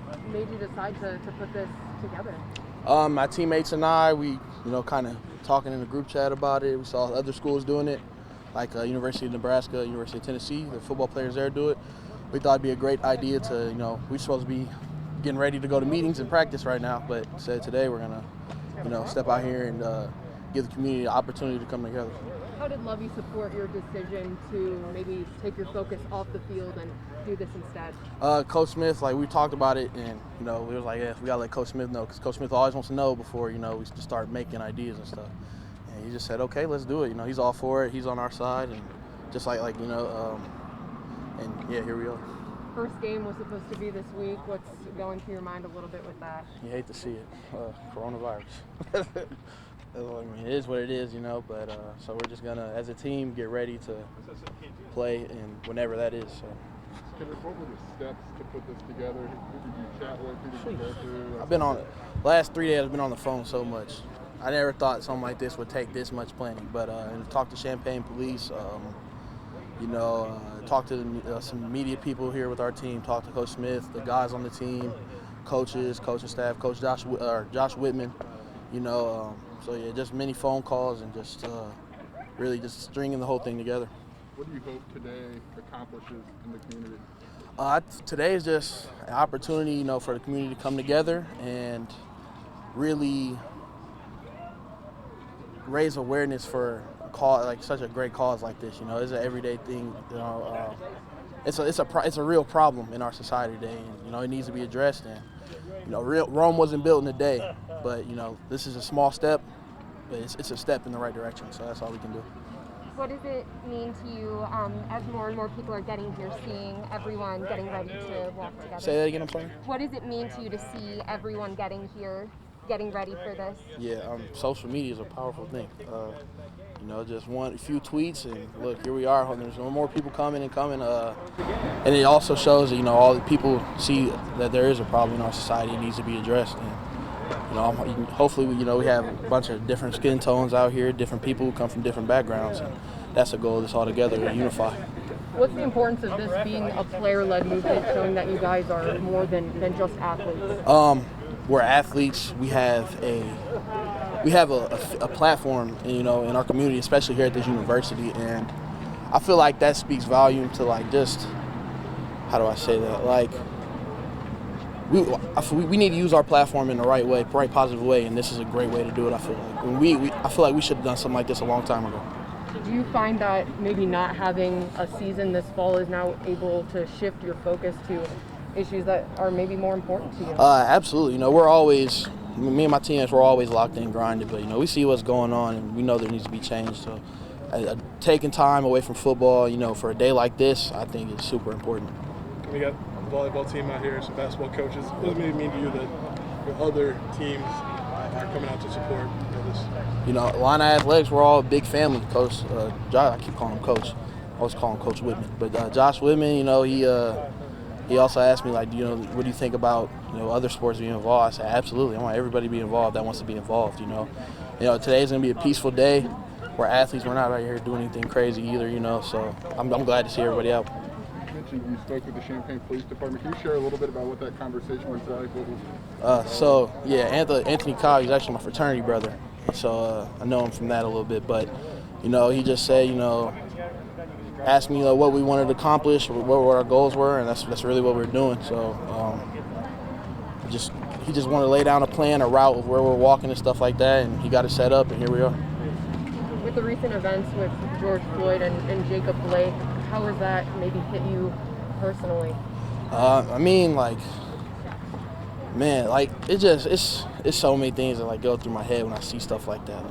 what made you decide to put this together? My teammates and I, we kind of talking in the group chat about it. We saw other schools doing it, like University of Nebraska, University of Tennessee. The football players there do it. We thought it'd be a great idea to, we're supposed to be getting ready to go to meetings and practice right now, but said today we're gonna, step out here and give the community the opportunity to come together. How did Lovey support your decision to maybe take your focus off the field and do this instead? Coach Smith, we talked about it, and we was like, yeah, we gotta let Coach Smith know, because Coach Smith always wants to know before we just start making ideas and stuff. And he just said, okay, let's do it. He's all for it. He's on our side, and just and yeah, here we are. First game was supposed to be this week. What's going through your mind a little bit with that? You hate to see it, coronavirus. It is what it is, but so we're just gonna, as a team, get ready to play, and whenever that is. So. Kendrick, what were the steps to put this together? Who did you chat with? Who did you go through? I've been on it. Last 3 days, I've been on the phone so much. I never thought something like this would take this much planning, but talked to Champaign Police, talked to some media people here with our team, talked to Coach Smith, the guys on the team, coaches, coaching staff, Coach Josh Whitman, so yeah, just many phone calls and just really just stringing the whole thing together. What do you hope today accomplishes in the community? Today is just an opportunity, for the community to come together and really raise awareness for a cause, such a great cause like this. It's an everyday thing. It's a real problem in our society today, and it needs to be addressed. And Rome wasn't built in a day, but this is a small step, but it's a step in the right direction. So that's all we can do. What does it mean to you as more and more people are getting here, seeing everyone getting ready to walk together? Say that again, I'm sorry? What does it mean to you to see everyone getting here, getting ready for this? Yeah, social media is a powerful thing. Just a few tweets, and look, here we are. There's no more people coming. And it also shows that, all the people see that there is a problem in our society that needs to be addressed. And, hopefully, we have a bunch of different skin tones out here, different people who come from different backgrounds. And that's the goal of this all together, to unify. What's the importance of this being a player-led movement, showing that you guys are more than just athletes? We're athletes. We have a platform, in our community, especially here at this university, and I feel like that speaks volume to just, how do I say that? We need to use our platform in the right way, right positive way, and this is a great way to do it. I feel like I feel like we should have done something like this a long time ago. Do you find that maybe not having a season this fall is now able to shift your focus to issues that are maybe more important to you? Absolutely. We're always, me and my teammates, we're always locked in and grinding, but we see what's going on, and we know there needs to be change. So taking time away from football, for a day like this, I think is super important. We got a volleyball team out here, some basketball coaches. What does it mean to you that your other teams are coming out to support this? Illini Athletics, we're all a big family. Coach, I keep calling him Coach. I always call him Coach Whitman. But Josh Whitman, he also asked me, what do you think about, other sports being involved? I said, absolutely. I want everybody to be involved that wants to be involved, Today's going to be a peaceful day. We're athletes. We're not out here doing anything crazy either, so I'm glad to see everybody out. You mentioned you spoke with the Champaign Police Department. Can you share a little bit about what that conversation was like? Anthony Cobb, he's actually my fraternity brother. So I know him from that a little bit. But, he just said, asked me what we wanted to accomplish, what our goals were, and that's really what we're doing. So he just wanted to lay down a plan, a route of where we're walking and stuff like that, and he got it set up, and here we are. With the recent events with George Floyd and Jacob Blake, how has that maybe hit you personally? It's so many things that go through my head when I see stuff like that.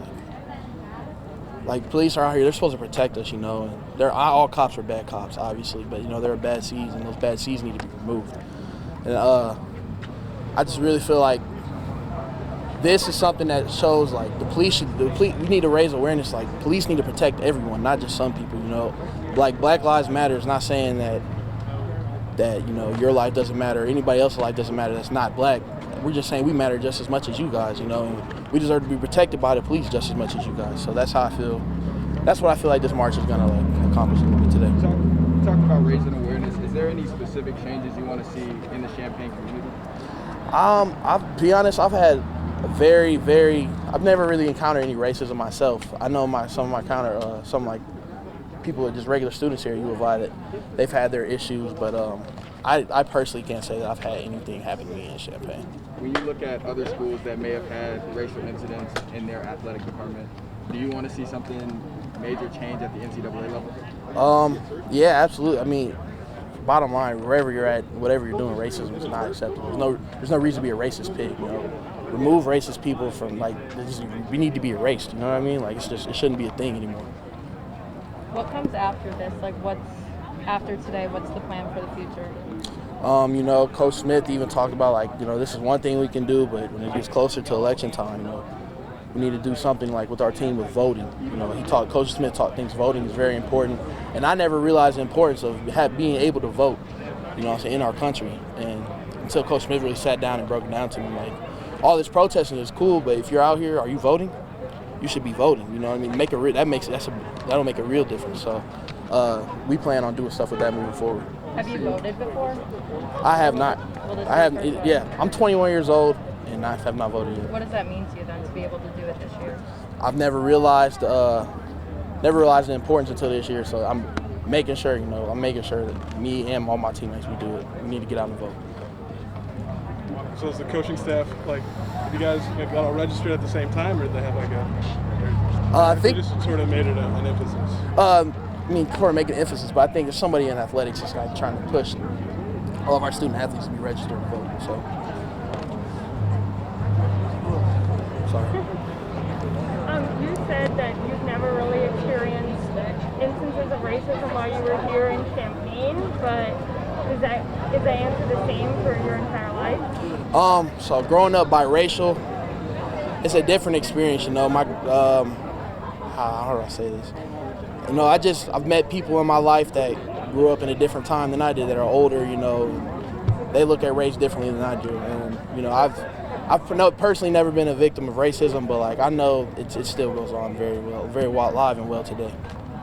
Police are out here, they're supposed to protect us, and all cops are bad cops, obviously, but, there are bad seeds, and those bad seeds need to be removed. And I just really feel like this is something that shows, we need to raise awareness, police need to protect everyone, not just some people, Black Lives Matter is not saying that your life doesn't matter, anybody else's life doesn't matter that's not black. We're just saying we matter just as much as you guys, and we deserve to be protected by the police just as much as you guys. So that's how I feel. That's what I feel like this march is going to accomplish a little bit today. You talked about raising awareness. Is there any specific changes you want to see in the Champaign community? I'll be honest, I've had I've never really encountered any racism myself. I know some like people, just regular students here at U of I, that they've had their issues, but I personally can't say that I've had anything happen to me in Champaign. When you look at other schools that may have had racial incidents in their athletic department, do you want to see something major change at the NCAA level? Yeah, absolutely. I mean, bottom line, wherever you're at, whatever you're doing, racism is not acceptable. There's no reason to be a racist pig. You know, remove racist people from we need to be erased. You know what I mean? Like it shouldn't be a thing anymore. What comes after this? Like, what's after today? What's the plan for the future? You know, Coach Smith even talked about this is one thing we can do, but when it gets closer to election time, we need to do something like with our team with voting. Coach Smith thinks voting is very important, and I never realized the importance of being able to vote, in our country. And until Coach Smith really sat down and broke it down to me, like, all this protesting is cool, but if you're out here, are you voting? You should be voting. You know what I mean? That'll make a real difference. So we plan on doing stuff with that moving forward. Have you voted before? I have not. I'm 21 years old, and I have not voted yet. What does that mean to you then to be able to do it this year? I've never realized the importance until this year. So I'm making sure, that me and all my teammates, we do it. We need to get out and vote. So is the coaching staff, have you guys got all registered at the same time, or did they have I think they just sort of made it an emphasis? Sort of make an emphasis, but I think there's somebody in athletics that's trying to push all of our student athletes to be registered and vote. So, sorry. You said that you've never really experienced instances of racism while you were here in Champaign, but is that answer the same for your entire life? So growing up biracial, it's a different experience. How do I say this? I've met people in my life that grew up in a different time than I did, that are older. They look at race differently than I do, and I've personally never been a victim of racism, but I know it still goes on very live and well today.